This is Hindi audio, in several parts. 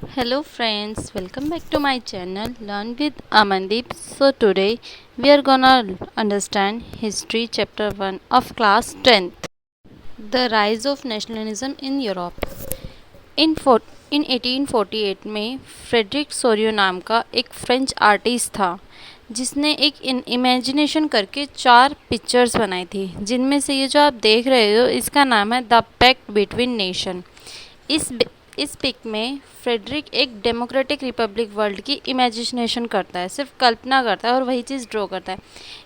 Hello friends, welcome back to my channel Learn with Amandeep. So today we are gonna understand history chapter 1 of class 10th. The rise of nationalism in Europe. इन 1848 में फ्रेडरिक सोरियो नाम का एक फ्रेंच आर्टिस्ट था जिसने एक इमेजिनेशन करके 4 पिक्चर्स बनाई थी, जिनमें से ये जो आप देख रहे हो इसका नाम है द पैक्ट बिटवीन नेशन। इस इस पिक में फ्रेडरिक एक डेमोक्रेटिक रिपब्लिक वर्ल्ड की इमेजिनेशन करता है, सिर्फ कल्पना करता है और वही चीज़ ड्रॉ करता है।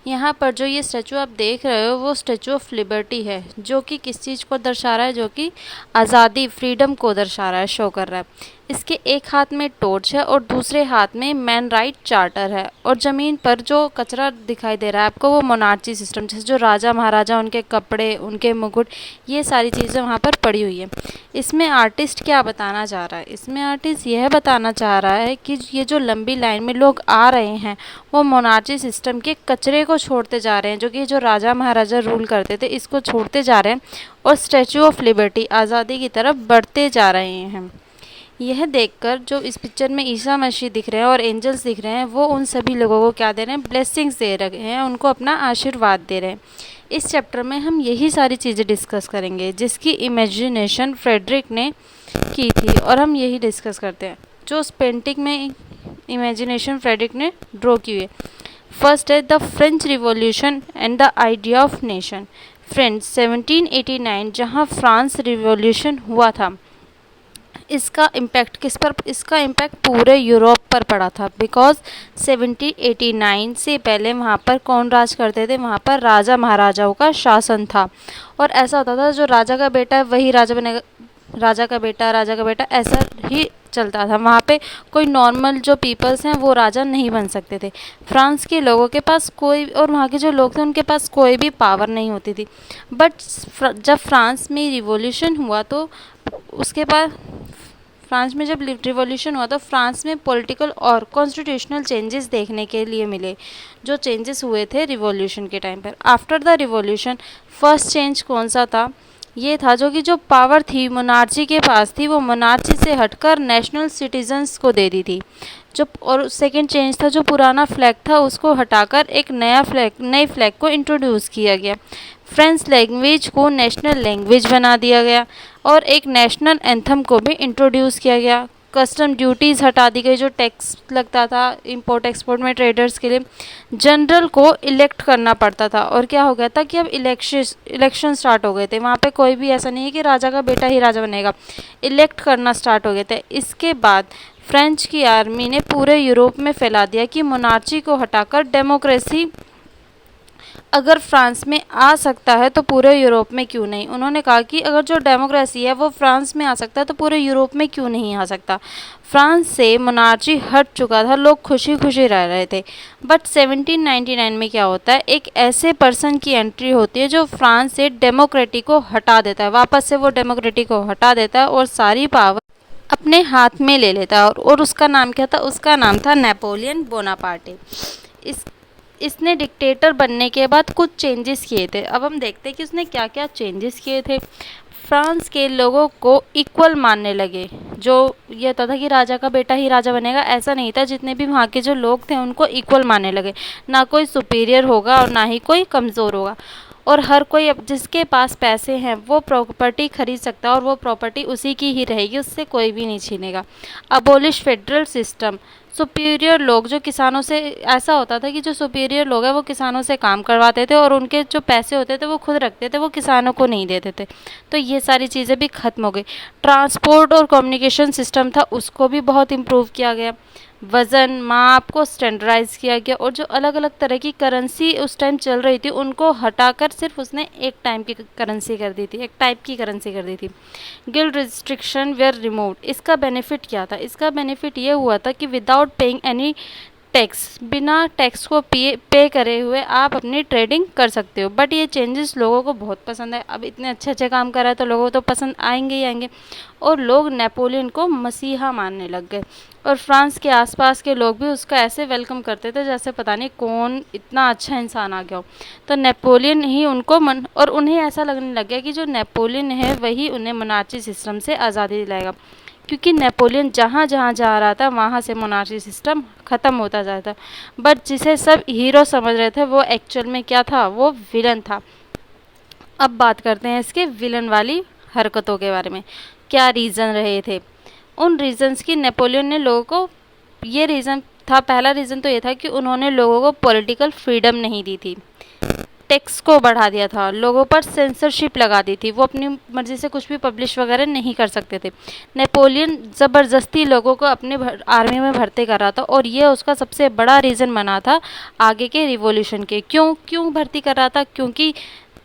यहाँ पर जो ये स्टैचू आप देख रहे हो वो स्टैचू ऑफ लिबर्टी है, जो कि किस चीज़ को दर्शा रहा है, जो कि आज़ादी फ्रीडम को दर्शा रहा है, शो कर रहा है। इसके एक हाथ में टॉर्च है और दूसरे हाथ में मैन राइट चार्टर है, और ज़मीन पर जो कचरा दिखाई दे रहा है आपको वो मोनार्ची सिस्टम, जैसे जो राजा महाराजा उनके कपड़े, उनके मुकुट, ये सारी चीज़ें वहाँ पर पड़ी हुई है। इसमें आर्टिस्ट क्या बताना चाह रहा है? इसमें आर्टिस्ट यह बताना चाह रहा है कि ये जो लंबी लाइन में लोग आ रहे हैं वो मोनार्ची सिस्टम के कचरे को छोड़ते जा रहे हैं, जो कि जो राजा महाराजा रूल करते थे इसको छोड़ते जा रहे हैं और स्टैचू ऑफ लिबर्टी आज़ादी की तरफ बढ़ते जा रहे हैं। यह देखकर जो इस पिक्चर में ईसा मसीह दिख रहे हैं और एंजल्स दिख रहे हैं, वो उन सभी लोगों को क्या दे रहे हैं? ब्लेसिंग्स दे रहे हैं, उनको अपना आशीर्वाद दे रहे हैं। इस चैप्टर में हम यही सारी चीज़ें डिस्कस करेंगे जिसकी इमेजिनेशन फ्रेडरिक ने की थी, और हम यही डिस्कस करते हैं जो उस पेंटिंग में इमेजिनेशन फ्रेडरिक ने ड्रॉ की हुई है। फर्स्ट है the French revolution and the idea of nation. Friends 1789 जहाँ फ्रांस रिवॉल्यूशन हुआ था, इसका इम्पैक्ट किस पर? इसका इम्पैक्ट पूरे यूरोप पर पड़ा था, बिकॉज 1789 से पहले वहाँ पर कौन राज करते थे? वहाँ पर राजा महाराजाओं का शासन था, और ऐसा होता था जो राजा का बेटा है वही राजा बनेगा, राजा का बेटा ऐसा ही चलता था। वहाँ पे कोई नॉर्मल जो पीपल्स हैं वो राजा नहीं बन सकते थे। फ्रांस के लोगों के पास कोई, और वहाँ के जो लोग थे उनके पास कोई भी पावर नहीं होती थी। बट जब फ्रांस में रिवॉल्यूशन हुआ तो उसके बाद फ्रांस में जब रिवॉल्यूशन हुआ तो फ्रांस में पॉलिटिकल और कॉन्स्टिट्यूशनल चेंजेस देखने के लिए मिले, जो चेंजेस हुए थे रिवॉल्यूशन के टाइम पर। After the revolution first change कौन सा था? ये था जो कि जो पावर थी मोनार्ची के पास थी वो मोनार्ची से हटकर नेशनल सिटीजन्स को दे दी थी। जो और सेकंड चेंज था, जो पुराना फ्लैग था उसको हटाकर एक नए फ्लैग को इंट्रोड्यूस किया गया। फ्रेंच लैंग्वेज को नेशनल लैंग्वेज बना दिया गया और एक नेशनल एंथम को भी इंट्रोड्यूस किया गया। कस्टम ड्यूटीज़ हटा दी गई, जो टैक्स लगता था इंपोर्ट एक्सपोर्ट में ट्रेडर्स के लिए। जनरल को इलेक्ट करना पड़ता था, और क्या हो गया था कि अब इलेक्शन स्टार्ट हो गए थे। वहाँ पे कोई भी ऐसा नहीं है कि राजा का बेटा ही राजा बनेगा, इलेक्ट करना स्टार्ट हो गए थे। इसके बाद फ्रेंच की आर्मी ने पूरे यूरोप में फैला दिया कि मोनार्ची को हटाकर डेमोक्रेसी अगर फ्रांस में आ सकता है तो पूरे यूरोप में क्यों नहीं। उन्होंने कहा कि अगर जो डेमोक्रेसी है वो फ्रांस में आ सकता है तो पूरे यूरोप में क्यों नहीं आ सकता। फ्रांस से मोनार्ची हट चुका था, लोग खुशी खुशी रह रहे थे। बट 1799 में क्या होता है? एक ऐसे पर्सन की एंट्री होती है जो फ्रांस से डेमोक्रेटी को हटा देता है, वापस से वो डेमोक्रेटी को हटा देता है और सारी पावर अपने हाथ में ले लेता है। और उसका नाम क्या था? उसका नाम था नेपोलियन बोनापार्टे। इस इसने डिक्टेटर बनने के बाद कुछ चेंजेस किए थे। अब हम देखते हैं कि उसने क्या क्या चेंजेस किए थे। फ्रांस के लोगों को इक्वल मानने लगे। जो ये होता था कि राजा का बेटा ही राजा बनेगा, ऐसा नहीं था। जितने भी वहाँ के जो लोग थे उनको इक्वल मानने लगे, ना कोई सुपीरियर होगा और ना ही कोई कमज़ोर होगा। और हर कोई अब जिसके पास पैसे हैं वो प्रॉपर्टी खरीद सकता है और वो प्रॉपर्टी उसी की ही रहेगी, उससे कोई भी नहीं छीनेगा। Abolish federal system. सुपीरियर लोग जो किसानों से, ऐसा होता था कि जो सुपीरियर लोग हैं वो किसानों से काम करवाते थे और उनके जो पैसे होते थे वो खुद रखते थे, वो किसानों को नहीं देते थे। तो ये सारी चीज़ें भी ख़त्म हो गई। ट्रांसपोर्ट और कम्युनिकेशन सिस्टम था उसको भी बहुत इम्प्रूव किया गया। वज़न माप को स्टैंडर्डाइज किया गया, और जो अलग अलग तरह की करेंसी उस टाइम चल रही थी उनको हटाकर सिर्फ उसने एक टाइम की करेंसी कर दी थी, एक टाइप की करेंसी कर दी थी। Guild restriction were removed. इसका बेनिफिट क्या था? इसका बेनिफिट ये हुआ था कि विदाउट पेइंग एनी टैक्स, बिना टैक्स को पे करे हुए आप अपनी ट्रेडिंग कर सकते हो। बट ये चेंजेस लोगों को बहुत पसंद है। अब इतने अच्छे अच्छे काम कर रहा है तो लोगों को तो पसंद आएंगे ही आएंगे, और लोग नेपोलियन को मसीहा मानने लग गए। और फ्रांस के आसपास के लोग भी उसका ऐसे वेलकम करते थे जैसे पता नहीं कौन इतना अच्छा इंसान आ गया हो। तो नेपोलियन ही उनको और उन्हें ऐसा लगने लग गया कि जो नेपोलियन है वही उन्हें मोनार्ची सिस्टम से आज़ादी दिलाएगा। क्योंकि नेपोलियन जहाँ जहाँ जा रहा था वहाँ से मोनार्ची सिस्टम ख़त्म होता जाता था। बट जिसे सब हीरो समझ रहे थे वो एक्चुअल में क्या था, वो विलन था। अब बात करते हैं इसके विलन वाली हरकतों के बारे में, क्या रीज़न रहे थे। उन रीजंस की नेपोलियन ने लोगों को, ये रीज़न था, पहला रीज़न तो ये था कि उन्होंने लोगों को पॉलिटिकल फ्रीडम नहीं दी थी, टैक्स को बढ़ा दिया था, लोगों पर सेंसरशिप लगा दी थी, वो अपनी मर्ज़ी से कुछ भी पब्लिश वगैरह नहीं कर सकते थे। नेपोलियन ज़बरदस्ती लोगों को अपने आर्मी में भर्ती कर रहा था और ये उसका सबसे बड़ा रीज़न बना था आगे के रिवॉल्यूशन के। क्यों क्यों भर्ती कर रहा था, क्योंकि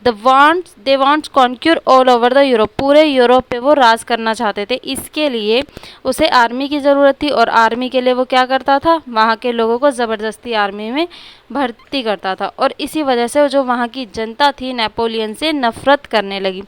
दे wants conquer all over the Europe, पूरे यूरोप पे वो राज करना चाहते थे। इसके लिए उसे आर्मी की ज़रूरत थी और आर्मी के लिए वो क्या करता था, वहाँ के लोगों को ज़बरदस्ती आर्मी में भर्ती करता था और इसी वजह से जो वहाँ की जनता थी नेपोलियन से नफरत करने लगी।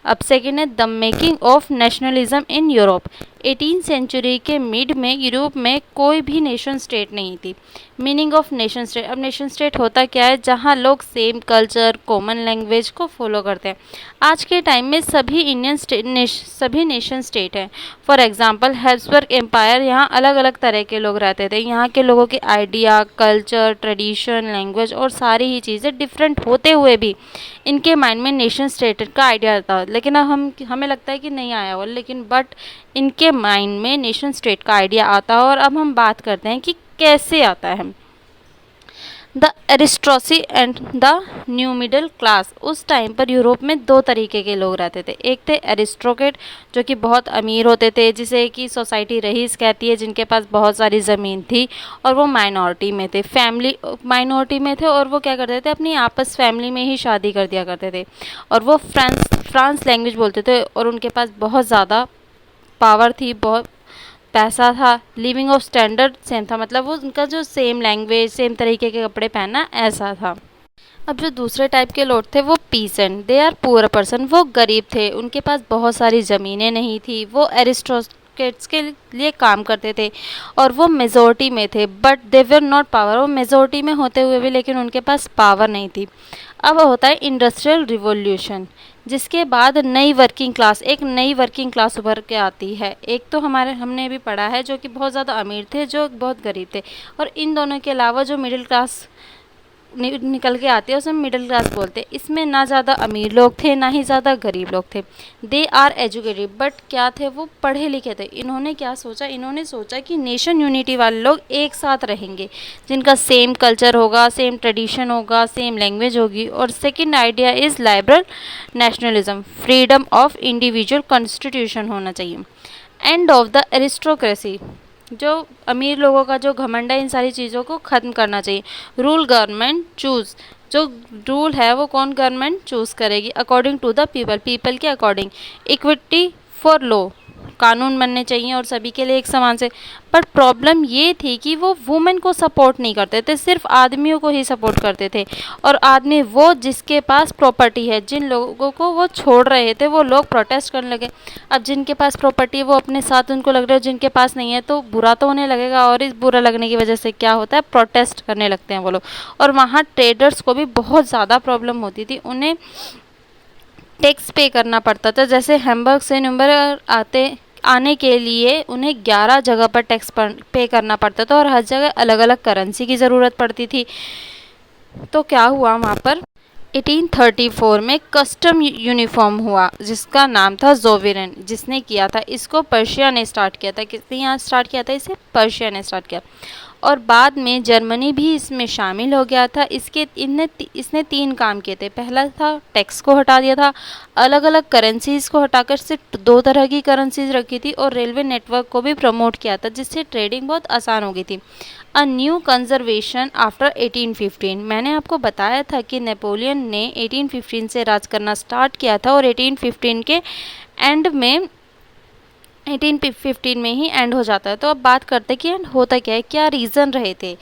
अब सेकेंड है the making of nationalism in Europe. 18th century के मिड में यूरोप में कोई भी नेशन स्टेट नहीं थी। मीनिंग ऑफ नेशन स्टेट, अब नेशन स्टेट होता क्या है, जहाँ लोग सेम कल्चर कॉमन लैंग्वेज को फॉलो करते हैं। आज के टाइम में सभी सभी नेशन स्टेट हैं। फॉर एग्जांपल हैब्सबर्ग एम्पायर, यहाँ अलग अलग तरह के लोग रहते थे। यहाँ के लोगों के आइडिया, कल्चर, ट्रेडिशन, लैंग्वेज और सारी ही चीज़ें डिफरेंट होते हुए भी इनके माइंड में नेशन स्टेट का आइडिया था। लेकिन अब हमें लगता है कि नहीं आया हो, लेकिन बट इनके माइंड में नेशन स्टेट का आइडिया आता है। और अब हम बात करते हैं कि कैसे आता है। The aristocracy and the new middle class. उस टाइम पर यूरोप में दो तरीके के लोग रहते थे। एक थे एरिस्टोक्रेट, जो कि बहुत अमीर होते थे, जिसे कि सोसाइटी रईस कहती है, जिनके पास बहुत सारी ज़मीन थी, और वो माइनॉरिटी में थे, फैमिली माइनॉरिटी में थे, और वो क्या करते थे, अपनी आपस फैमिली में ही शादी कर दिया करते थे, और वो फ्रांस लैंग्वेज बोलते थे, और उनके पास बहुत ज़्यादा पावर थी, बहुत पैसा था। लिविंग ऑफ स्टैंडर्ड सेम था, मतलब वो उनका जो सेम लैंग्वेज, सेम तरीके के कपड़े पहनना, ऐसा था। अब जो दूसरे टाइप के लोग थे वो peasant, they are poor person, वो गरीब थे, उनके पास बहुत सारी ज़मीनें नहीं थी, वो एरिस्टोक्रेट्स के लिए काम करते थे और वो मेजोरिटी में थे, but they were not power, वो मेजोरिटी में होते हुए भी लेकिन उनके पास पावर नहीं थी। अब होता है इंडस्ट्रियल रिवॉल्यूशन, जिसके बाद नई वर्किंग क्लास, एक नई वर्किंग क्लास उभर के आती है। एक तो हमने भी पढ़ा है जो कि बहुत ज़्यादा अमीर थे, जो बहुत गरीब थे, और इन दोनों के अलावा जो मिडिल क्लास निकल के आते हैं उसे मिडिल क्लास बोलते हैं। इसमें ना ज़्यादा अमीर लोग थे, ना ही ज़्यादा गरीब लोग थे। दे आर एजुकेटेड, बट क्या थे, वो पढ़े लिखे थे। इन्होंने क्या सोचा, इन्होंने सोचा कि नेशन यूनिटी वाले लोग एक साथ रहेंगे, जिनका सेम कल्चर होगा, सेम ट्रेडिशन होगा, सेम लैंग्वेज होगी। और second idea is liberal nationalism, freedom of individual constitution होना चाहिए। एंड ऑफ द एरिस्टोक्रेसी, जो अमीर लोगों का जो घमंड है, इन सारी चीज़ों को ख़त्म करना चाहिए। रूल गवर्नमेंट चूज़, जो रूल है वो कौन गवर्नमेंट चूज़ करेगी, according to the people, people के अकॉर्डिंग। इक्विटी फॉर लॉ, कानून बनने चाहिए और सभी के लिए एक समान से। पर प्रॉब्लम ये थी कि वो वुमेन को सपोर्ट नहीं करते थे, सिर्फ आदमियों को ही सपोर्ट करते थे। और आदमी वो जिसके पास प्रॉपर्टी है, जिन लोगों को वो छोड़ रहे थे, वो लोग प्रोटेस्ट करने लगे। अब जिनके पास प्रॉपर्टी है वो अपने साथ उनको लग रहा है, जिनके पास नहीं है तो बुरा तो उन्हें लगेगा, और इस बुरा लगने की वजह से क्या होता है, प्रोटेस्ट करने लगते हैं वो लोग। और वहाँ ट्रेडर्स को भी बहुत ज़्यादा प्रॉब्लम होती थी, उन्हें टैक्स पे करना पड़ता था। जैसे हैम्बर्ग से न्यूरम्बर्ग आने के लिए उन्हें 11 जगह पर टैक्स पे करना पड़ता था, और हर जगह अलग अलग करेंसी की ज़रूरत पड़ती थी। तो क्या हुआ वहाँ पर, 1834 में कस्टम यूनिफॉर्म हुआ, जिसका नाम था जोविरन, जिसने किया था इसको पर्शिया ने स्टार्ट किया था। किसने यहाँ स्टार्ट किया था इसे, पर्शिया ने स्टार्ट किया। और बाद में जर्मनी भी इसमें शामिल हो गया था। इसने 3 काम किए थे। पहला था टैक्स को हटा दिया था, अलग अलग करेंसीज़ को हटाकर सिर्फ 2 तरह की करेंसीज रखी थी, और रेलवे नेटवर्क को भी प्रमोट किया था, जिससे ट्रेडिंग बहुत आसान हो गई थी। अ न्यू कंजर्वेशन आफ्टर 1815, मैंने आपको बताया था कि नेपोलियन ने 1815 से राज करना स्टार्ट किया था, और 1815 के एंड में 1815 में ही एंड हो जाता है। तो अब बात करते हैं कि एंड होता क्या है, क्या रीज़न रहे थे।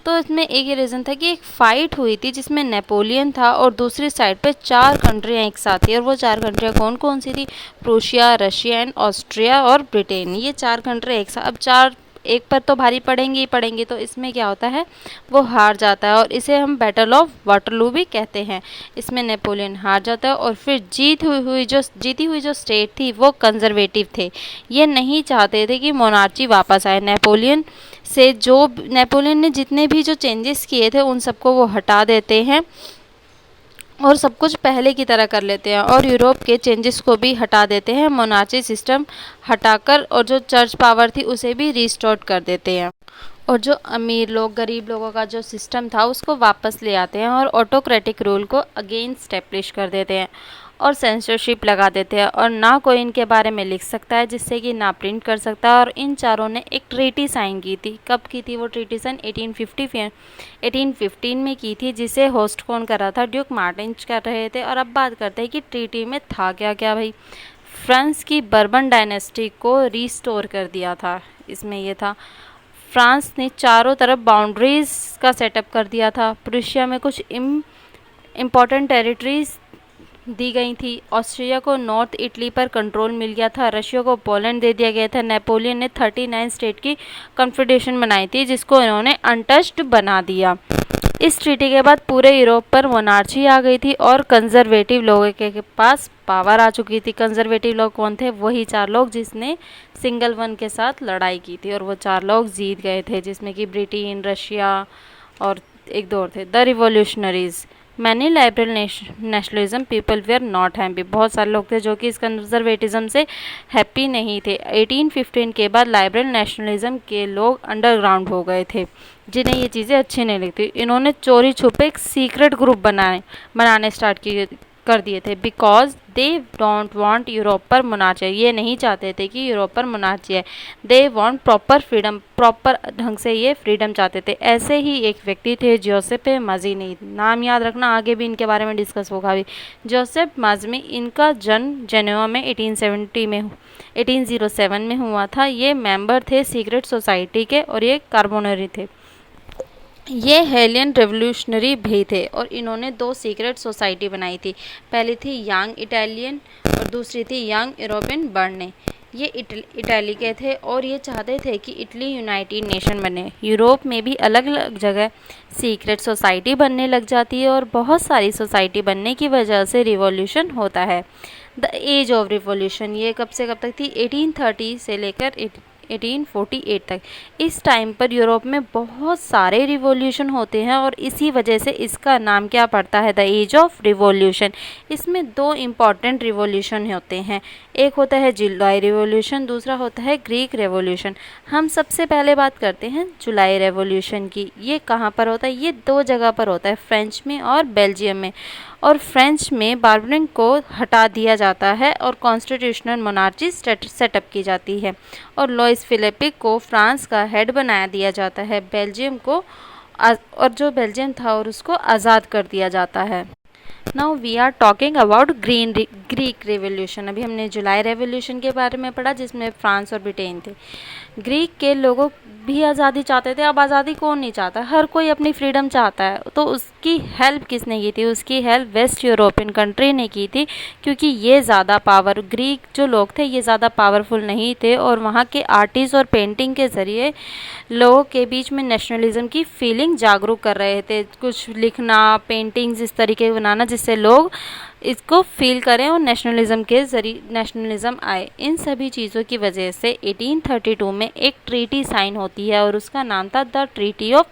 तो इसमें एक ही रीज़न था कि एक फ़ाइट हुई थी जिसमें नेपोलियन था और दूसरी साइड पे 4 कंट्रियाँ एक साथ थी, और वो 4 कंट्रियाँ कौन कौन सी थी, प्रूशिया, रशिया एंड ऑस्ट्रिया और ब्रिटेन। ये 4 कंट्री एक साथ, अब 4 एक पर तो भारी पड़ेंगे ही पड़ेंगे। तो इसमें क्या होता है, वो हार जाता है और इसे हम बैटल ऑफ वाटरलू भी कहते हैं। इसमें नेपोलियन हार जाता है और फिर जीती हुई जो स्टेट थी वो कंजर्वेटिव थे। ये नहीं चाहते थे कि मोनार्ची वापस आए। नेपोलियन ने जितने भी जो चेंजेस किए थे उन सबको वो हटा देते हैं और सब कुछ पहले की तरह कर लेते हैं और यूरोप के चेंजेस को भी हटा देते हैं। मोनार्ची सिस्टम हटाकर और जो चर्च पावर थी उसे भी रिस्टोर कर देते हैं और जो अमीर लोग गरीब लोगों का जो सिस्टम था उसको वापस ले आते हैं और ऑटोक्रेटिक रूल को अगेन स्टैब्लिश कर देते हैं और सेंसरशिप लगा देते हैं और ना कोई इनके बारे में लिख सकता है जिससे कि ना प्रिंट कर सकता है। और इन चारों ने एक ट्रीटी साइन की थी। कब की थी वो ट्रीटी साइन? 1815 में की थी, जिसे होस्ट कौन कर रहा था? ड्यूक मार्टिन्स कर रहे थे। और अब बात करते हैं कि ट्रीटी में था क्या क्या भाई। फ्रांस की बर्बन डायनेस्टी को रिस्टोर कर दिया था। इसमें ये था, फ्रांस ने चारों तरफ बाउंड्रीज का सेटअप कर दिया था। प्रूशिया में कुछ इम्पॉर्टेंट टेरिटरीज दी गई थी। ऑस्ट्रिया को नॉर्थ इटली पर कंट्रोल मिल गया था। रशिया को पोलैंड दे दिया गया था। नेपोलियन ने 39 स्टेट की कॉन्फेडरेशन बनाई थी जिसको इन्होंने अनटच्ड बना दिया। इस ट्रीटी के बाद पूरे यूरोप पर मोनार्ची आ गई थी और कंजर्वेटिव लोगों के पास पावर आ चुकी थी। कंजर्वेटिव लोग कौन थे? वही 4 लोग जिसने सिंगल वन के साथ लड़ाई की थी और वो 4 लोग जीत गए थे, जिसमें कि ब्रिटेन, रशिया और एक दो और थे, the revolutionaries. Many liberal nationalism people were not happy. बहुत सारे लोग थे जो कि इस कंजर्वेटिज्म से हैप्पी नहीं थे। 1815 के बाद लाइबरल नेशनलिज्म के लोग अंडरग्राउंड हो गए थे, जिन्हें ये चीज़ें अच्छी नहीं लगती। इन्होंने चोरी छुपे एक सीक्रेट ग्रुप बनाने स्टार्ट कर दिए थे, because they don't want Europe पर मोनार्ची। ये नहीं चाहते थे कि यूरोप पर मोनार्ची है। They want proper freedom, proper ढंग से ये फ्रीडम चाहते थे। ऐसे ही एक व्यक्ति थे जोसेफ मज़ीनी। नाम याद रखना, आगे भी इनके बारे में डिस्कस होगा भी। जोसेफ मज़ीनी, इनका जन्म जेनेवा में 1807 में हुआ था। ये मेंबर थे सीक्रेट सोसाइटी के और ये कार्बोनरी थे। ये हेलियन रेवोल्यूशनरी भी थे और इन्होंने 2 सीक्रेट सोसाइटी बनाई थी। पहली थी यंग इटालियन और दूसरी थी यंग यूरोपियन बर्ने। ये इटाली के थे और ये चाहते थे कि इटली यूनाइटेड नेशन बने। यूरोप में भी अलग अलग जगह सीक्रेट सोसाइटी बनने लग जाती है और बहुत सारी सोसाइटी बनने की वजह से रिवॉल्यूशन होता है। द एज ऑफ रिवॉल्यूशन ये कब से कब तक थी? 1830 से लेकर 1848 तक। इस टाइम पर यूरोप में बहुत सारे रिवॉल्यूशन होते हैं और इसी वजह से इसका नाम क्या पड़ता है? The age of revolution. इसमें 2 इम्पॉर्टेंट रिवॉल्यूशन होते हैं, एक होता है जुलाई रिवॉल्यूशन, दूसरा होता है ग्रीक रेवोल्यूशन। हम सबसे पहले बात करते हैं जुलाई रेवोल्यूशन की। ये कहाँ पर होता है? ये 2 जगह पर होता है, फ्रेंच में और बेल्जियम में। और फ्रेंच में बार्बरिक को हटा दिया जाता है और कॉन्स्टिट्यूशनल मोनार्ची सेटअप की जाती है और लुइस फिलिप को फ्रांस का हेड बना दिया जाता है। बेल्जियम को और जो बेल्जियम था और उसको आज़ाद कर दिया जाता है। Now we are talking about Greek revolution. अभी हमने जुलाई रेवोल्यूशन के बारे में पढ़ा जिसमें फ्रांस और ब्रिटेन थे। ग्रीक के लोगों भी आज़ादी चाहते थे। अब आज़ादी कौन नहीं चाहता? हर कोई अपनी फ्रीडम चाहता है। तो उसकी हेल्प किसने की थी? उसकी हेल्प वेस्ट यूरोपियन कंट्री ने की थी, क्योंकि ये ज़्यादा ग्रीक जो लोग थे ये ज़्यादा पावरफुल नहीं थे और वहाँ के आर्टिस्ट और पेंटिंग के ज़रिए लोगों के बीच में नेशनलिज्म की फीलिंग जागरूक कर रहे थे। कुछ लिखना, पेंटिंग्स इस तरीके के बनाना जिससे लोग इसको फील करें और नेशनलिज्म के जरिए नेशनलिज्म आए। इन सभी चीज़ों की वजह से 1832 में एक ट्रीटी साइन होती है और उसका नाम था द ट्रीटी ऑफ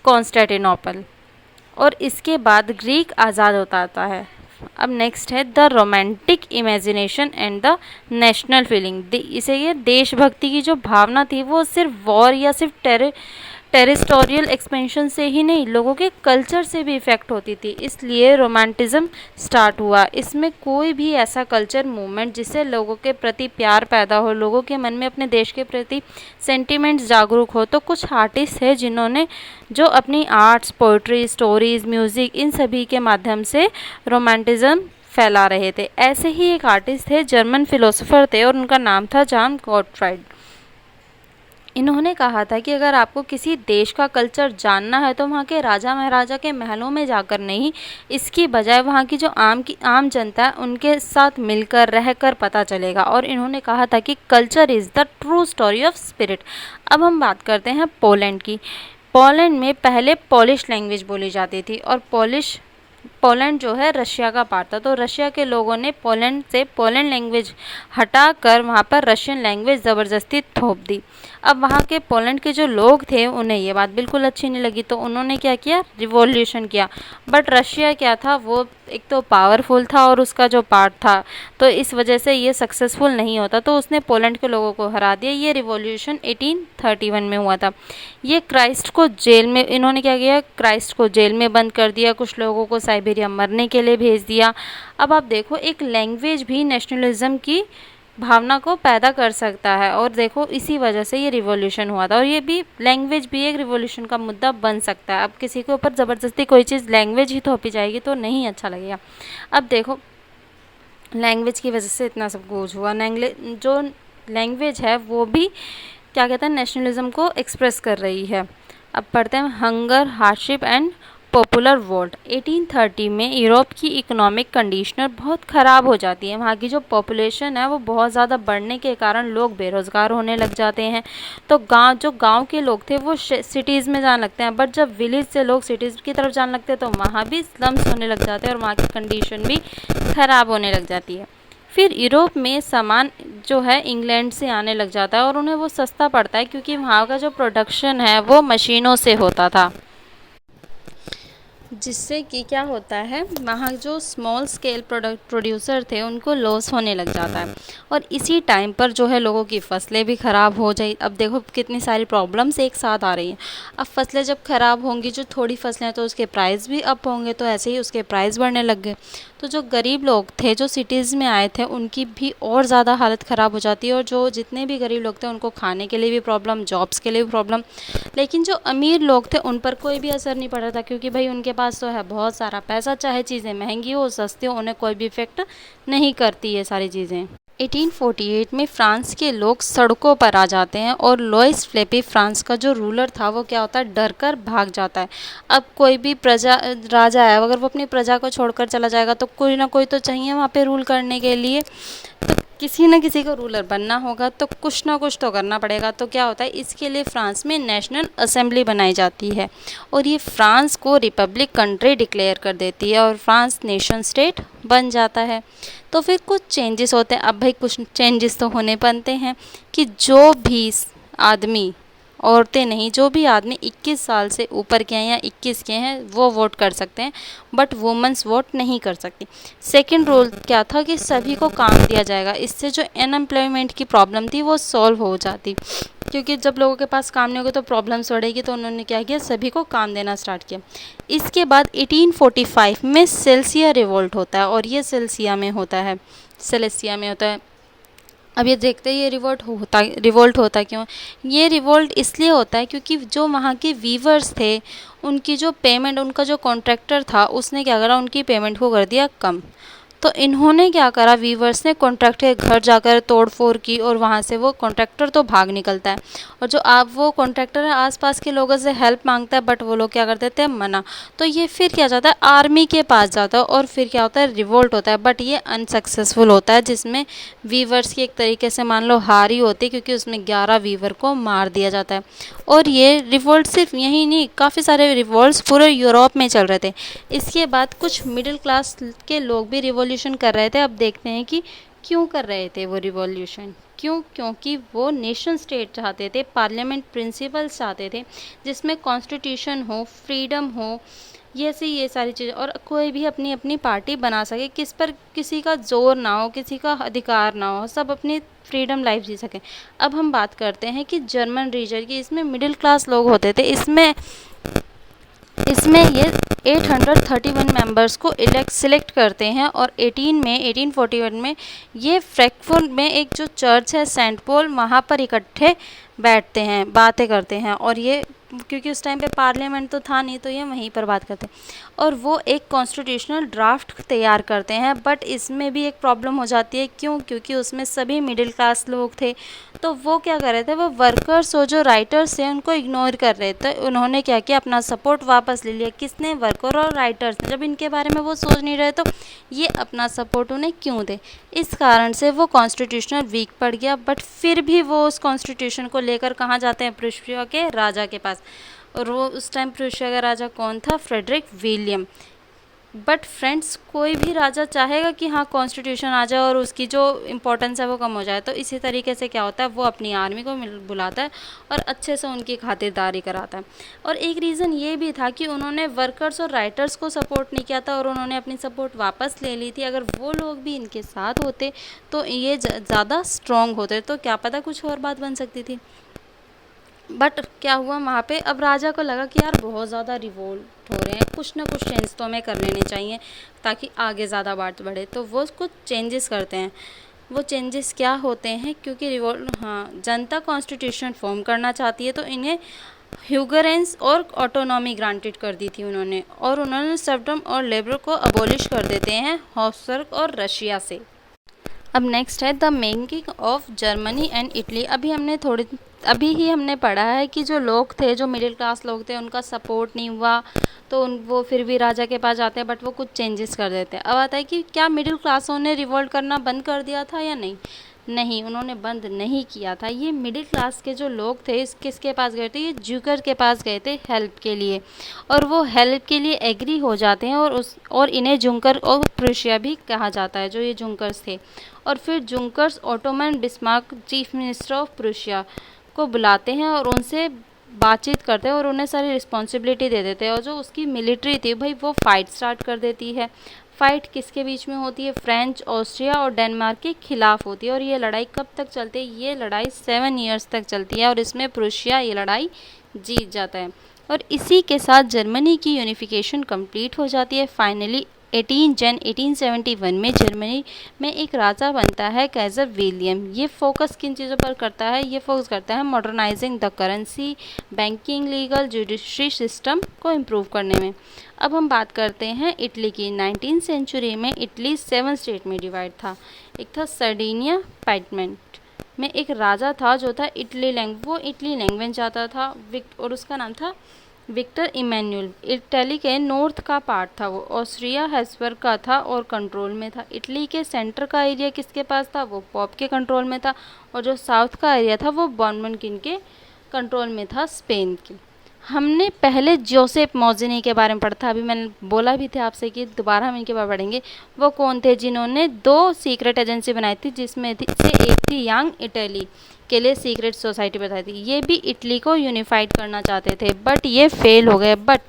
कॉन्स्टेंटिनोपल और इसके बाद ग्रीक आज़ाद होता है। अब नेक्स्ट है the romantic imagination and the national feeling. इसे ये देशभक्ति की जो भावना थी वो सिर्फ वॉर या सिर्फ टेरिटोरियल एक्सपेंशन से ही नहीं, लोगों के कल्चर से भी इफ़ेक्ट होती थी। इसलिए रोमांटिज्म स्टार्ट हुआ। इसमें कोई भी ऐसा कल्चर मूवमेंट जिससे लोगों के प्रति प्यार पैदा हो, लोगों के मन में अपने देश के प्रति सेंटिमेंट्स जागरूक हो। तो कुछ आर्टिस्ट हैं जिन्होंने जो अपनी arts, poetry, stories, music in सभी के माध्यम से रोमांटिज्म फैला रहे थे। ऐसे ही एक आर्टिस्ट थे, जर्मन फिलोसोफर थे और उनका नाम था जॉन गॉटफ्राइड। इन्होंने कहा था कि अगर आपको किसी देश का कल्चर जानना है तो वहाँ के राजा महाराजा के महलों में जाकर नहीं, इसकी बजाय वहाँ की जो आम जनता है उनके साथ मिलकर रहकर पता चलेगा। और इन्होंने कहा था कि culture is the true story of spirit. अब हम बात करते हैं पोलैंड की। पोलैंड में पहले पोलिश लैंग्वेज बोली जाती थी और पोलैंड जो है रशिया का पार्ट था, तो रशिया के लोगों ने पोलैंड से पोलैंड लैंग्वेज हटाकर वहाँ पर रशियन लैंग्वेज ज़बरदस्ती थोप दी। अब वहाँ के पोलैंड के जो लोग थे उन्हें ये बात बिल्कुल अच्छी नहीं लगी, तो उन्होंने क्या किया, रिवॉल्यूशन किया। बट रशिया क्या था, वो एक तो पावरफुल था और उसका जो पार्ट था, तो इस वजह से ये सक्सेसफुल नहीं होता, तो उसने पोलैंड के लोगों को हरा दिया। ये रिवॉल्यूशन 1831 में हुआ था। ये क्राइस्ट को जेल में, इन्होंने क्या किया, क्राइस्ट को जेल में बंद कर दिया, कुछ लोगों को साइबेरिया मरने के लिए भेज दिया। अब आप देखो, एक लैंग्वेज भी नेशनलिज्म की भावना को पैदा कर सकता है, और देखो इसी वजह से ये रिवॉल्यूशन हुआ था। और ये भी, लैंग्वेज भी एक रिवॉल्यूशन का मुद्दा बन सकता है। अब किसी के ऊपर ज़बरदस्ती कोई चीज़ लैंग्वेज ही थोपी जाएगी तो नहीं अच्छा लगेगा। अब देखो, लैंग्वेज की वजह से इतना सब कुछ हुआ। जो लैंग्वेज है वो भी क्या कहते हैं, नेशनलिज्म को एक्सप्रेस कर रही है। अब पढ़ते हैं hunger, hardship and popular vote. 1830 में यूरोप की इकोनॉमिक कंडीशनर बहुत ख़राब हो जाती है। वहाँ की जो पॉपुलेशन है वो बहुत ज़्यादा बढ़ने के कारण लोग बेरोज़गार होने लग जाते हैं, तो गांव के लोग थे वो सिटीज़ में जाने लगते हैं। बट जब विलेज से लोग सिटीज़ की तरफ जाने लगते हैं तो वहाँ भी स्लम्स होने लग जाते हैं और वहाँ की कंडीशन भी ख़राब होने लग जाती है। फिर यूरोप में सामान जो है इंग्लैंड से आने लग जाता है और उन्हें वो सस्ता पड़ता है, क्योंकि वहाँ का जो प्रोडक्शन है वो मशीनों से होता था, जिससे कि क्या होता है, वहाँ जो स्मॉल स्केल प्रोड्यूसर थे उनको लॉस होने लग जाता है। और इसी टाइम पर जो है लोगों की फसलें भी ख़राब हो जाए। अब देखो कितनी सारी प्रॉब्लम्स एक साथ आ रही हैं। अब फसलें जब ख़राब होंगी, जो थोड़ी फसलें, तो उसके प्राइस भी अप होंगे, तो ऐसे ही उसके प्राइस बढ़ने लग गए। तो जो गरीब लोग थे, जो सिटीज़ में आए थे, उनकी भी और ज़्यादा हालत ख़राब हो जाती है। और जो जितने भी गरीब लोग थे उनको खाने के लिए भी प्रॉब्लम, जॉब्स के लिए भी प्रॉब्लम। लेकिन जो अमीर लोग थे उन पर कोई भी असर नहीं पड़ रहा था, क्योंकि भाई उनके पास तो है बहुत सारा पैसा, चाहे चीज़ें महंगी हो सस्ती हो, उन्हें कोई भी इफेक्ट नहीं करती ये सारी चीज़ें। 1848 में फ्रांस के लोग सड़कों पर आ जाते हैं और लुइस फिलिप फ्रांस का जो रूलर था वो क्या होता है, डर कर भाग जाता है। अब कोई भी राजा है, अगर वो अपनी प्रजा को छोड़कर चला जाएगा तो कोई ना कोई तो चाहिए वहाँ पे रूल करने के लिए, तो किसी न किसी को रूलर बनना होगा, तो कुछ ना कुछ तो करना पड़ेगा। तो क्या होता है, इसके लिए फ्रांस में नेशनल असेंबली बनाई जाती है और ये फ्रांस को रिपब्लिक कंट्री डिक्लेयर कर देती है और फ्रांस नेशन स्टेट बन जाता है। तो फिर कुछ चेंजेस होते हैं। अब भाई कुछ चेंजेस तो होने बनते हैं कि जो भी आदमी, औरतें नहीं, जो भी आदमी 21 साल से ऊपर के हैं या 21 के हैं वो वोट कर सकते हैं, बट वुमेंस वोट नहीं कर सकती। सेकंड रूल क्या था कि सभी को काम दिया जाएगा। इससे जो अनएम्प्लॉयमेंट की प्रॉब्लम थी वो सॉल्व हो जाती, क्योंकि जब लोगों के पास काम नहीं होगा तो प्रॉब्लम्स बढ़ेगी। तो उन्होंने क्या किया, सभी को काम देना स्टार्ट किया। इसके बाद 1845 में सेल्सिया रिवोल्ट होता है और ये सेलेसिया में होता है। अब ये देखते हैं ये रिवोल्ट होता क्यों। ये रिवोल्ट इसलिए होता है क्योंकि जो वहाँ के वीवर्स थे उनकी जो पेमेंट, उनका जो कॉन्ट्रैक्टर था उसने क्या करा, उनकी पेमेंट को कर दिया कम। तो इन्होंने क्या करा, वीवर्स ने कॉन्ट्रैक्टर के घर जाकर तोड़ फोड़ की और वहाँ से वो कॉन्ट्रैक्टर तो भाग निकलता है। और जो आप वो कॉन्ट्रैक्टर है आसपास के लोगों से हेल्प मांगता है, बट वो लोग क्या कर देते हैं, मना। तो ये फिर क्या जाता है, आर्मी के पास जाता है और फिर क्या होता है, रिवोल्ट होता है। बट ये अनसक्सेसफुल होता है, जिसमें वीवर्स की एक तरीके से मान लो हार ही होती है, क्योंकि उसमें 11 वीवर को मार दिया जाता है। और ये रिवोल्ट सिर्फ यही नहीं, काफ़ी सारे रिवोल्ट्स पूरे यूरोप में चल रहे थे। इसके बाद कुछ मिडिल क्लास के लोग भी रिवॉल्यूशन कर रहे थे। अब देखते हैं कि क्यों कर रहे थे वो रिवॉल्यूशन। क्योंकि वो नेशन स्टेट चाहते थे, पार्लियामेंट प्रिंसिपल्स चाहते थे, जिसमें कॉन्स्टिट्यूशन हो, फ्रीडम हो, ये सारी चीज़ें, और कोई भी अपनी अपनी पार्टी बना सके, किस पर किसी का जोर ना हो, किसी का अधिकार ना हो, सब अपनी फ्रीडम लाइफ जी सकें। अब हम बात करते हैं कि जर्मन रीजन की, इसमें मिडिल क्लास लोग होते थे। इसमें ये 831 मेंबर्स को सिलेक्ट करते हैं और 1841 में ये फ्रैंकफर्ट में एक जो चर्च है सेंट पॉल, वहाँ पर इकट्ठे बैठते हैं, बातें करते हैं और ये क्योंकि उस टाइम पे पार्लियामेंट तो था नहीं, तो ये वहीं पर बात करते हैं। और वो एक कॉन्स्टिट्यूशनल ड्राफ्ट तैयार करते हैं, बट इसमें भी एक प्रॉब्लम हो जाती है। क्यों? क्योंकि उसमें सभी मिडिल क्लास लोग थे, तो वो क्या कर रहे थे, वो वर्कर्स और जो राइटर्स हैं उनको इग्नोर कर रहे थे। उन्होंने क्या किया, अपना सपोर्ट वापस ले लिया। किसने? वर्कर और राइटर्स ने। जब इनके बारे में वो सोच नहीं रहे तो ये अपना सपोर्ट उन्हें क्यों दे? इस कारण से वो कॉन्स्टिट्यूशनल वीक पड़ गया। बट फिर भी वो उस कॉन्स्टिट्यूशन को लेकर कहाँ जाते हैं? प्रुशिया के राजा के पास। और वो उस टाइम प्रुशिया का राजा कौन था? Frederick William. बट फ्रेंड्स, कोई भी राजा चाहेगा कि हाँ कॉन्स्टिट्यूशन आ जाए और उसकी जो इम्पोर्टेंस है वो कम हो जाए। तो इसी तरीके से क्या होता है, वो अपनी आर्मी को बुलाता है और अच्छे से उनकी खातिरदारी कराता है। और एक रीज़न ये भी था कि उन्होंने वर्कर्स और राइटर्स को सपोर्ट नहीं किया था और उन्होंने अपनी सपोर्ट वापस ले ली थी। अगर वो लोग भी इनके साथ होते तो ये ज़्यादा स्ट्रॉन्ग होते, तो क्या पता कुछ और बात बन सकती थी। बट क्या हुआ वहाँ पे, अब राजा को लगा कि यार बहुत ज़्यादा रिवोल्ट हो रहे हैं, कुछ ना कुछ चेंज तो हमें कर लेने चाहिए ताकि आगे ज़्यादा बात बढ़े। तो वो कुछ चेंजेस करते हैं। वो चेंजेस क्या होते हैं? क्योंकि जनता कॉन्स्टिट्यूशन फॉर्म करना चाहती है, तो इन्हें ह्यूगरेंस और ऑटोनॉमी ग्रांटेड कर दी थी उन्होंने। और उन्होंने सर्वडम और लेबर को अबॉलिश कर देते हैं हॉब्सबर्ग और रशिया से। अब नेक्स्ट है the making of Germany and Italy. अभी ही हमने पढ़ा है कि जो लोग थे, जो मिडिल क्लास लोग थे, उनका सपोर्ट नहीं हुआ, तो वो फिर भी राजा के पास जाते हैं, बट वो कुछ चेंजेस कर देते हैं। अब आता है कि क्या मिडिल क्लासों ने रिवोल्ट करना बंद कर दिया था या नहीं? नहीं, उन्होंने बंद नहीं किया था। ये मिडिल क्लास के जो लोग थे, किसके पास गए थे? ये ज्यूकर के पास गए थे हेल्प के लिए, और वो हेल्प के लिए एग्री हो जाते हैं। और इन्हें जुंकर और प्रुशिया भी कहा जाता है, जो ये जुंकर्स थे। और फिर Junkers Otto von Bismarck, chief minister of Prussia, को बुलाते हैं और उनसे बातचीत करते हैं और उन्हें सारी रिस्पॉन्सिबिलिटी दे देते हैं। और जो उसकी मिलिट्री थी भाई, वो फाइट स्टार्ट कर देती है। फाइट किसके बीच में होती है? फ्रेंच, ऑस्ट्रिया और डेनमार्क के खिलाफ होती है। और ये लड़ाई कब तक चलती है? ये लड़ाई 7 ईयर्स तक चलती है और इसमें प्रुशिया ये लड़ाई जीत जाता है। और इसी के साथ जर्मनी की यूनिफिकेशन कंप्लीट हो जाती है। फाइनली 18 जन 1871 में जर्मनी में एक राजा बनता है, कैज़र विलियम। ये फोकस किन चीज़ों पर करता है? ये फोकस करता है modernising the currency, banking, legal, judiciary system को इम्प्रूव करने में। अब हम बात करते हैं इटली की। 19th सेंचुरी में इटली 7 स्टेट में डिवाइड था। एक था सर्डिनिया, पाइटमेंट में एक राजा था जो था वो इटली लैंग्वेज जाता था, और उसका नाम था विक्टर इमैनुअल। इटली के नॉर्थ का पार्ट था वो, ऑस्ट्रिया हैब्सबर्ग का था और कंट्रोल में था। इटली के सेंटर का एरिया किसके पास था? वो पोप के कंट्रोल में था। और जो साउथ का एरिया था वो बॉर्बन किंग के कंट्रोल में था, स्पेन के। हमने पहले जोसेफ मोज़नी के बारे में पढ़ा था, अभी मैंने बोला भी था आपसे कि दोबारा हम इनके बारे में पढ़ेंगे। वो कौन थे? जिन्होंने 2 सीक्रेट एजेंसी बनाई थी, जिसमें से एक थी यंग इटली के लिए सीक्रेट सोसाइटी बताई थी। ये भी इटली को यूनिफाइड करना चाहते थे, बट ये फेल हो गए। बट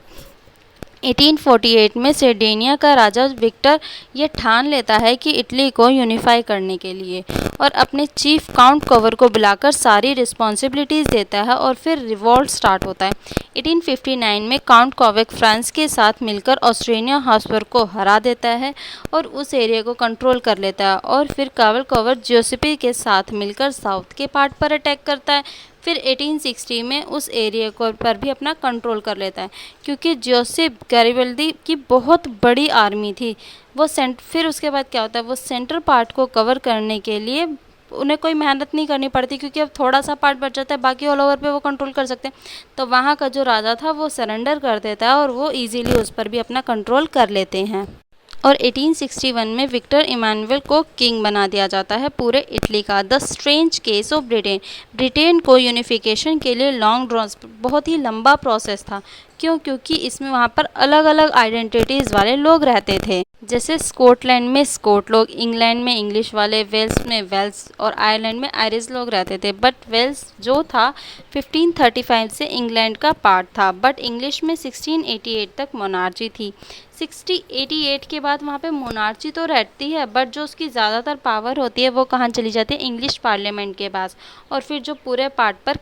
1848 में सर्डिनिया का राजा विक्टर ये ठान लेता है कि इटली को यूनिफाई करने के लिए, और अपने चीफ काउंट कवर को बुलाकर सारी रिस्पॉन्सिबिलिटीज़ देता है। और फिर रिवॉल्ट स्टार्ट होता है। 1859 में काउंट कॉवेक फ्रांस के साथ मिलकर ऑस्ट्रेलिया हाब्सबर्ग को हरा देता है और उस एरिया को कंट्रोल कर लेता है। और फिर कावल कवर जोसेफी के साथ मिलकर साउथ के पार्ट पर अटैक करता है। फिर 1860 में उस एरिया को पर भी अपना कंट्रोल कर लेता है, क्योंकि जोसेफ गैरिबल्दी की बहुत बड़ी आर्मी थी। फिर उसके बाद क्या होता है, वो सेंट्रल पार्ट को कवर करने के लिए उन्हें कोई मेहनत नहीं करनी पड़ती, क्योंकि अब थोड़ा सा पार्ट बच जाता है, बाकी ऑल ओवर पे वो कंट्रोल कर सकते हैं। तो वहाँ का जो राजा था वो सरेंडर कर देता है और वो इजीली उस पर भी अपना कंट्रोल कर लेते हैं। और 1861 में विक्टर इमानुएल को किंग बना दिया जाता है पूरे इटली का। The strange case of Britain. Britain को यूनिफिकेशन के लिए बहुत ही लंबा प्रोसेस था। क्यों? क्योंकि इसमें वहाँ पर अलग अलग आइडेंटिटीज़ वाले लोग रहते थे। जैसे स्कॉटलैंड में स्कॉट लोग, इंग्लैंड में इंग्लिश वाले, वेल्स में वेल्स और आयरलैंड में आयरिश लोग रहते थे। बट वेल्स जो था 1535 से इंग्लैंड का पार्ट था, बट इंग्लिश में 1688 तक मोनार्ची थी। 1688 के बाद वहाँ पे मोनार्ची तो रहती है, बट जो उसकी ज़्यादातर पावर होती है वो कहाँ चली जाती है? इंग्लिश पार्लियामेंट के पास। और फिर जो पूरे पार्ट पर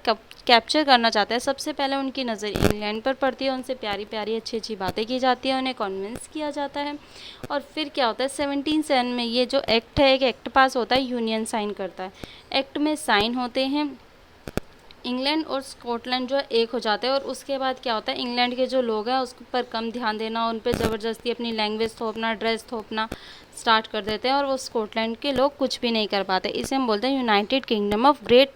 कैप्चर करना चाहता है, सबसे पहले उनकी नज़र इंग्लैंड पर पड़ती है, उनसे प्यारी प्यारी अच्छी अच्छी बातें की जाती है, उन्हें कन्विंस किया जाता है। और फिर क्या होता है, 1707 में ये जो एक्ट है, एक एक्ट पास होता है, यूनियन साइन करता है। एक्ट में साइन होते हैं इंग्लैंड और स्कॉटलैंड जो है एक हो जाते हैं और उसके बाद क्या होता है, इंग्लैंड के जो लोग हैं उस पर कम ध्यान देना, उन पर ज़बरदस्ती अपनी लैंग्वेज थोपना, ड्रेस थोपना स्टार्ट कर देते हैं और वो स्कॉटलैंड के लोग कुछ भी नहीं कर पाते। इसे हम बोलते हैं United kingdom of great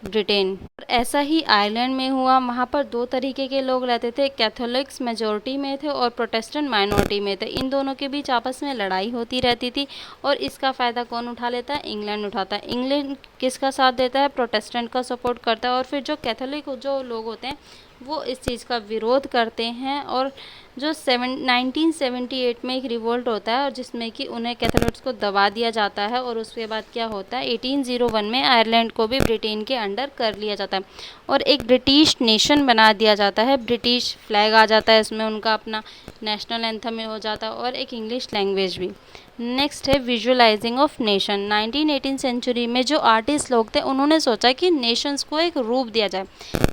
Britain. ऐसा ही आयरलैंड में हुआ। वहाँ पर दो तरीके के लोग रहते थे, कैथोलिक्स मेजॉरिटी में थे और प्रोटेस्टेंट माइनॉरिटी में थे। इन दोनों के बीच आपस में लड़ाई होती रहती थी और इसका फ़ायदा कौन उठा लेता है, इंग्लैंड उठाता है। इंग्लैंड किसका साथ देता है, प्रोटेस्टेंट का सपोर्ट करता है और फिर जो कैथोलिक जो लोग होते हैं वो इस चीज़ का विरोध करते हैं और जो 1978 में एक रिवोल्ट होता है और जिसमें कि उन्हें कैथोलिक्स को दबा दिया जाता है और उसके बाद क्या होता है, 1801 में आयरलैंड को भी ब्रिटेन के अंडर कर लिया जाता है और एक ब्रिटिश नेशन बना दिया जाता है। ब्रिटिश फ्लैग आ जाता है, इसमें उनका अपना नेशनल एंथम हो जाता है और एक इंग्लिश लैंग्वेज भी। नेक्स्ट है विजुअलाइजिंग ऑफ नेशन। 1918 सेंचुरी में जो आर्टिस्ट लोग थे उन्होंने सोचा कि नेशंस को एक रूप दिया जाए।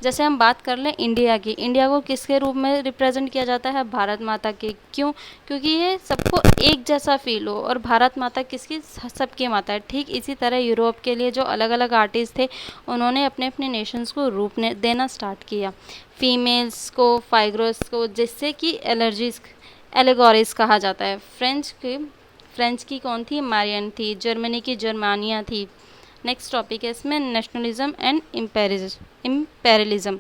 जैसे हम बात कर लें इंडिया की, इंडिया को किसके रूप में रिप्रेजेंट किया जाता है, भारत माता के। क्यों? क्योंकि ये सबको एक जैसा फील हो और भारत माता किसकी, सबकी माता है। ठीक इसी तरह यूरोप के लिए जो अलग अलग आर्टिस्ट थे उन्होंने अपने अपने नेशंस को रूप देना स्टार्ट किया। फीमेल्स को फाइग्रोस को, जिससे कि एलेगोरीज कहा जाता है। फ्रेंच की कौन थी, मारियन थी। जर्मनी की जर्मानिया थी। नेक्स्ट टॉपिक है इसमें नेशनलिज्म एंड इम्पेरियलिज्म।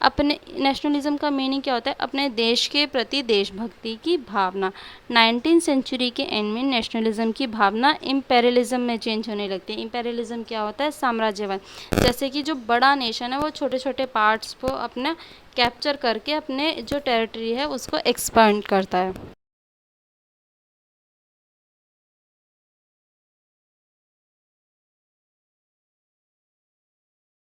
अपने नेशनलिज्म का मीनिंग क्या होता है, अपने देश के प्रति देशभक्ति की भावना। 19वीं सेंचुरी के एंड में नेशनलिज्म की भावना इम्पेरियलिज्म में चेंज होने लगती है। इम्पेरियलिज्म क्या होता है, साम्राज्यवाद। जैसे कि जो बड़ा नेशन है वो छोटे छोटे पार्ट्स को अपना कैप्चर करके अपने जो टेरिटरी है उसको एक्सपेंड करता है।